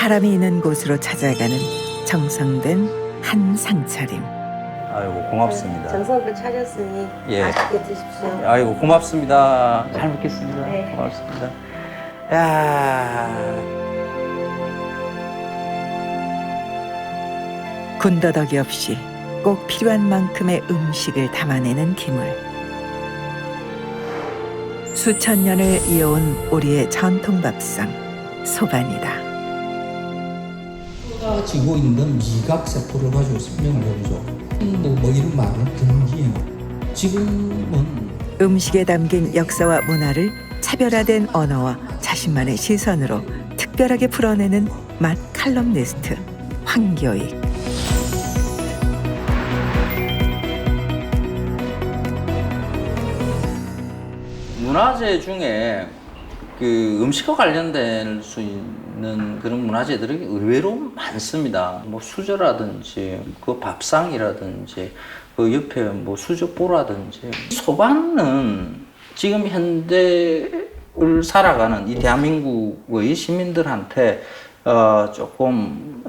사람이 있는 곳으로 찾아가는 정성된 한 상차림. 아이고 고맙습니다. 정성껏 차렸으니 예. 맛있게 드십시오. 아이고 고맙습니다. 잘 먹겠습니다. 네. 고맙습니다. 야. 군더더기 없이 꼭 필요한 만큼의 음식을 담아내는 기물. 수천 년을 이어온 우리의 전통 밥상 소반이다. 쏟아지고 있는 미각세포를 가지고 생명을 해보죠. 뭐 이런 말은 금기예요. 지금은 음식에 담긴 역사와 문화를 차별화된 언어와 자신만의 시선으로 특별하게 풀어내는 맛 칼럼니스트 황교익. 문화재 중에 그 음식과 관련될 수 있는 그런 문화재들이 의외로 많습니다. 뭐 수저라든지 그 밥상이라든지 그 옆에 뭐 수저보라든지. 소반은 지금 현대를 살아가는 이 대한민국의 시민들한테 조금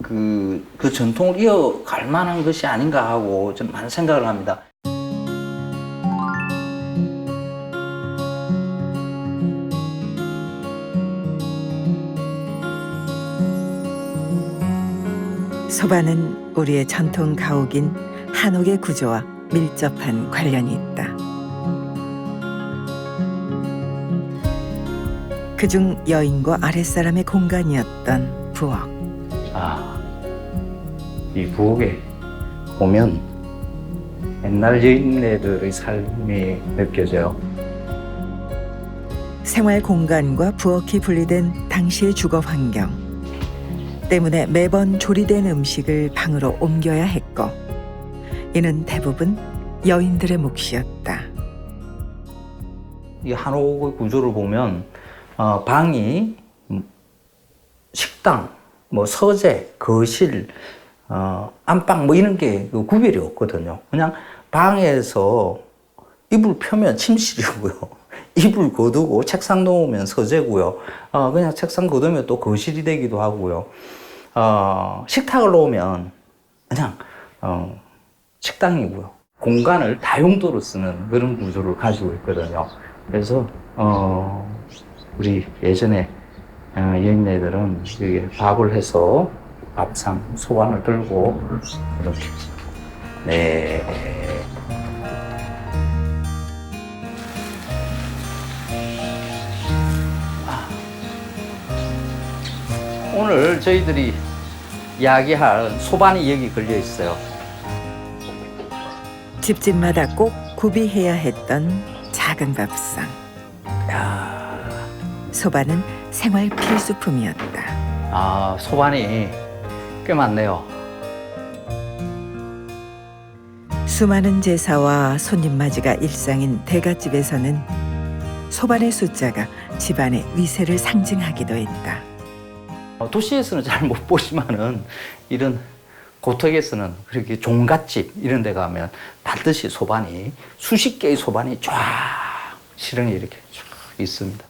그 전통을 이어갈 만한 것이 아닌가 하고 좀 많은 생각을 합니다. 소반은 우리의 전통 가옥인 한옥의 구조와 밀접한 관련이 있다. 그중 여인과 아랫사람의 공간이었던 부엌. 이 부엌에 보면 옛날 여인네들의 삶이 느껴져요. 생활 공간과 부엌이 분리된 당시의 주거 환경 때문에 매번 조리된 음식을 방으로 옮겨야 했고, 이는 대부분 여인들의 몫이었다. 이 한옥의 구조를 보면 방이 식당, 뭐 서재, 거실, 안방 뭐 이런 게 구별이 없거든요. 그냥 방에서 이불 펴면 침실이고요. 이불 거두고 책상 놓으면 서재고요. 그냥 책상 거두면 또 거실이 되기도 하고요. 식탁을 놓으면 그냥 식당이고요. 공간을 다용도로 쓰는 그런 구조를 가지고 있거든요. 그래서 우리 예전에 여인네들은 여기 밥을 해서 밥상, 소반을 들고 이렇게. 네. 오늘 저희들이 이야기할 소반이 여기 걸려 있어요. 집집마다 꼭 구비해야 했던 작은 밥상. 야, 소반은 생활 필수품이었다. 소반이 꽤 많네요. 수많은 제사와 손님 맞이가 일상인 대갓집에서는 소반의 숫자가 집안의 위세를 상징하기도 했다. 도시에서는 잘 못 보지만은 이런 고택에서는 그렇게 종갓집 이런 데 가면 반드시 소반이 수십 개의 소반이 쫙 실형이 이렇게 쫙 있습니다.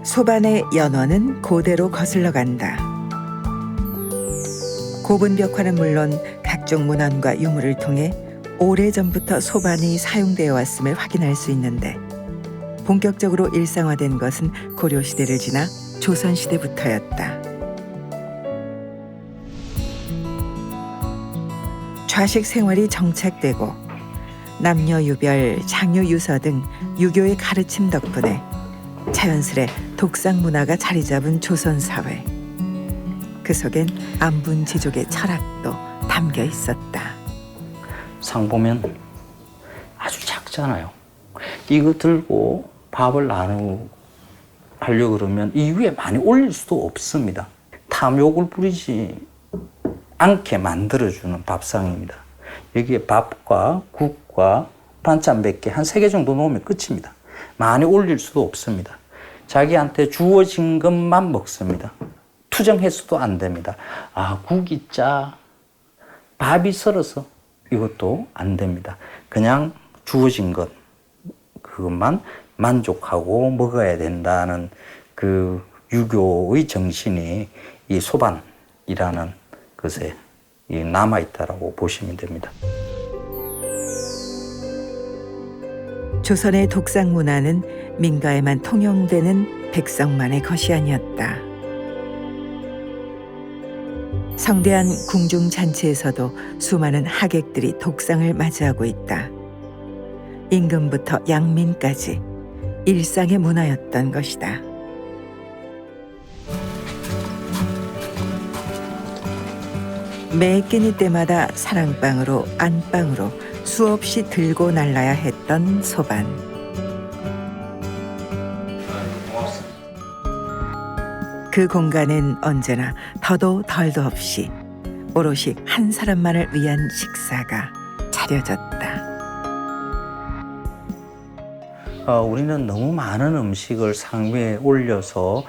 소반의 연원은 고대로 거슬러 간다. 고분 벽화는 물론 각종 문헌과 유물을 통해 오래전부터 소반이 사용되어 왔음을 확인할 수 있는데, 본격적으로 일상화된 것은 고려시대를 지나 조선시대부터였다. 좌식 생활이 정착되고 남녀 유별, 장유 유서 등 유교의 가르침 덕분에 자연스레 독상 문화가 자리 잡은 조선 사회. 그 속엔 안분지족의 철학도 담겨 있었다. 상 보면 아주 작잖아요. 이거 들고 밥을 하려고 그러면 이 위에 많이 올릴 수도 없습니다. 탐욕을 부리지 않게 만들어주는 밥상입니다. 여기에 밥과 국과 반찬 몇 개, 한 3개 정도 넣으면 끝입니다. 많이 올릴 수도 없습니다. 자기한테 주어진 것만 먹습니다. 투정해서도 안 됩니다. 국이 짜, 밥이 썰어서 이것도 안 됩니다. 그냥 주어진 것, 그것만 만족하고 먹어야 된다는 그 유교의 정신이 이 소반이라는 것에 남아있다라고 보시면 됩니다. 조선의 독상 문화는 민가에만 통용되는 백성만의 것이 아니었다. 성대한 궁중 잔치에서도 수많은 하객들이 독상을 맞이하고 있다. 임금부터 양민까지 일상의 문화였던 것이다. 매 끼니 때마다 사랑방으로 안방으로 수없이 들고 날라야 했던 소반. 그 공간엔 언제나 더도 덜도 없이 오롯이 한 사람만을 위한 식사가 차려졌다. 우리는 너무 많은 음식을 상 위에 올려서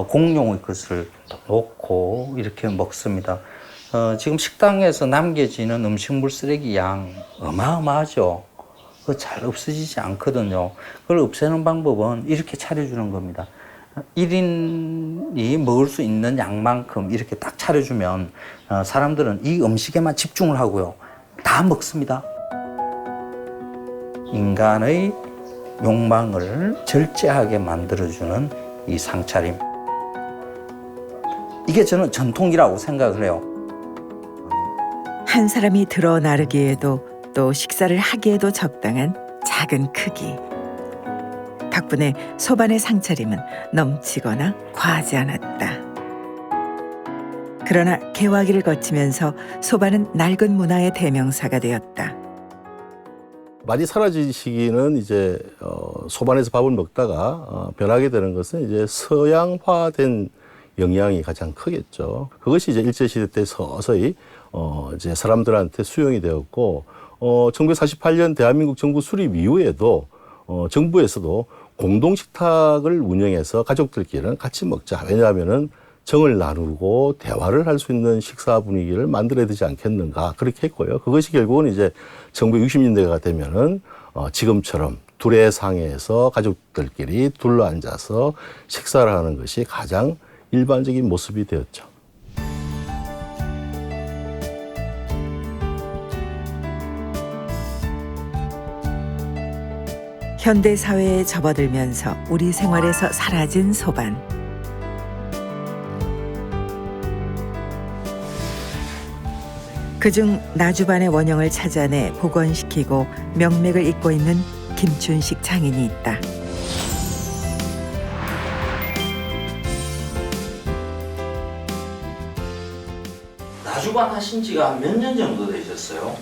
공용의 것을 놓고 이렇게 먹습니다. 지금 식당에서 남겨지는 음식물 쓰레기 양 어마어마하죠. 그거 잘 없어지지 않거든요. 그걸 없애는 방법은 이렇게 차려주는 겁니다. 1인이 먹을 수 있는 양만큼 이렇게 딱 차려주면 사람들은 이 음식에만 집중을 하고요. 다 먹습니다. 인간의 욕망을 절제하게 만들어주는 이 상차림. 이게 저는 전통이라고 생각을 해요. 한 사람이 들어 나르기에도 또 식사를 하기에도 적당한 작은 크기. 덕분에 소반의 상차림은 넘치거나 과하지 않았다. 그러나 개화기를 거치면서 소반은 낡은 문화의 대명사가 되었다. 많이 사라진 시기는 이제 소반에서 밥을 먹다가 변하게 되는 것은 이제 서양화된 영향이 가장 크겠죠. 그것이 이제 일제시대 때 서서히 이제 사람들한테 수용이 되었고 1948년 대한민국 정부 수립 이후에도 정부에서도 공동 식탁을 운영해서 가족들끼리는 같이 먹자. 왜냐하면은 정을 나누고 대화를 할 수 있는 식사 분위기를 만들어야 되지 않겠는가 그렇게 했고요. 그것이 결국은 이제 1960년대가 되면은 지금처럼 두레상에서 가족들끼리 둘러 앉아서 식사를 하는 것이 가장 일반적인 모습이 되었죠. 현대 사회에 접어들면서 우리 생활에서 사라진 소반. 그중 나주반의 원형을 찾아내 복원시키고 명맥을 잇고 있는 김춘식 장인이 있다. 나주반 하신 지가 몇 년 정도 되셨어요?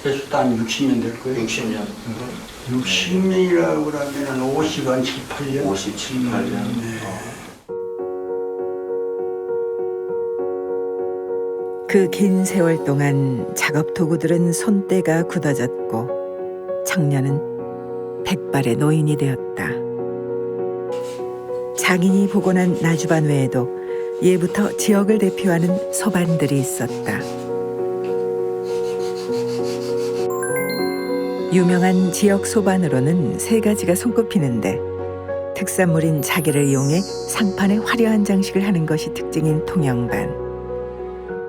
그래서 한 60년 될 거예요. 60년. 60년이라고 그러면 50한 7, 8년. 57, 8년. 네. 그 긴 세월 동안 작업 도구들은 손때가 굳어졌고 청년은 백발의 노인이 되었다. 장인이 복원한 나주반 외에도 예부터 지역을 대표하는 소반들이 있었다. 유명한 지역 소반으로는 세 가지가 손꼽히는데 특산물인 자개를 이용해 상판에 화려한 장식을 하는 것이 특징인 통영반,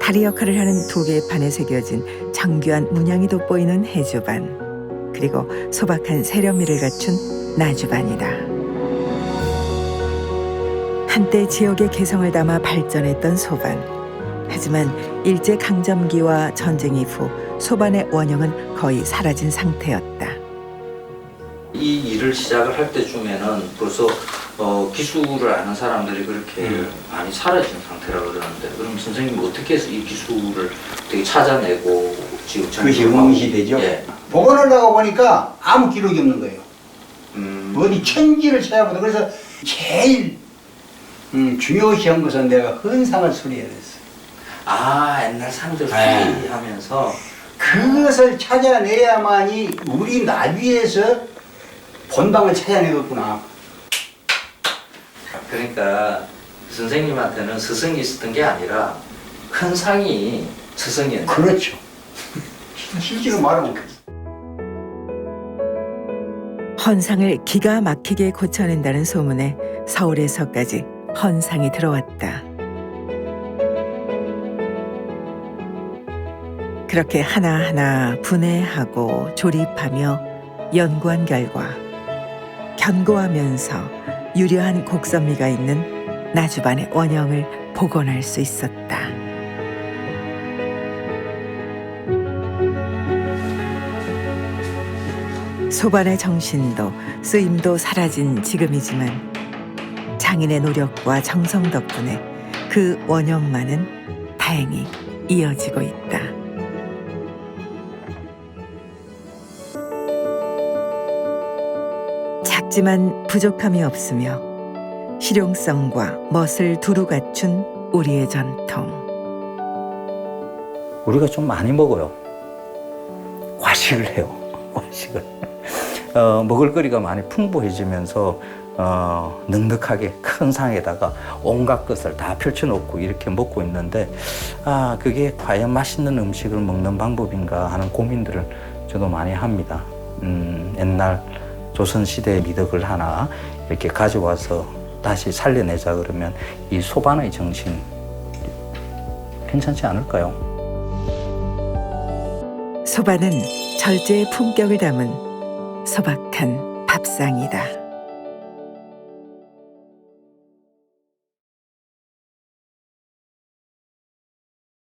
다리 역할을 하는 두 개의 판에 새겨진 정교한 문양이 돋보이는 해주반, 그리고 소박한 세련미를 갖춘 나주반이다. 한때 지역의 개성을 담아 발전했던 소반. 하지만 일제강점기와 전쟁 이후 소반의 원형은 거의 사라진 상태였다. 이 일을 시작을 할 때쯤에는 벌써 기술을 아는 사람들이 그렇게 많이 사라진 상태라고 그러는데, 그럼 선생님 어떻게 해서 이 기술을 되게 찾아내고 지금 그것이 응시되죠. 예. 복원을 하고 보니까 아무 기록이 없는 거예요. 어디 천지를 찾아보다. 그래서 제일 중요시한 것은 내가 헌상을 수리해야 됐어요. 아, 옛날 상들 네. 수리하면서 그것을 찾아내야만이 우리 나비에서 본방을 찾아내겠구나. 그러니까 선생님한테는 스승이 있었던 게 아니라 헌상이 스승이었네요. 그렇죠. 실제로 말하면 헌상을 기가 막히게 고쳐낸다는 소문에 서울에서까지 헌상이 들어왔다. 그렇게 하나하나 분해하고 조립하며 연구한 결과 견고하면서 유려한 곡선미가 있는 나주반의 원형을 복원할 수 있었다. 소반의 정신도 쓰임도 사라진 지금이지만 장인의 노력과 정성 덕분에 그 원형만은 다행히 이어지고 있다. 작지만 부족함이 없으며 실용성과 멋을 두루 갖춘 우리의 전통. 우리가 좀 많이 먹어요. 과식을 해요. 과식을. 먹을거리가 많이 풍부해지면서 넉넉하게 큰 상에다가 온갖 것을 다 펼쳐놓고 이렇게 먹고 있는데 그게 과연 맛있는 음식을 먹는 방법인가 하는 고민들을 저도 많이 합니다. 옛날 조선시대의 미덕을 하나 이렇게 가져와서 다시 살려내자 그러면 이 소반의 정신 괜찮지 않을까요? 소반은 절제의 품격을 담은 소박한 밥상이다.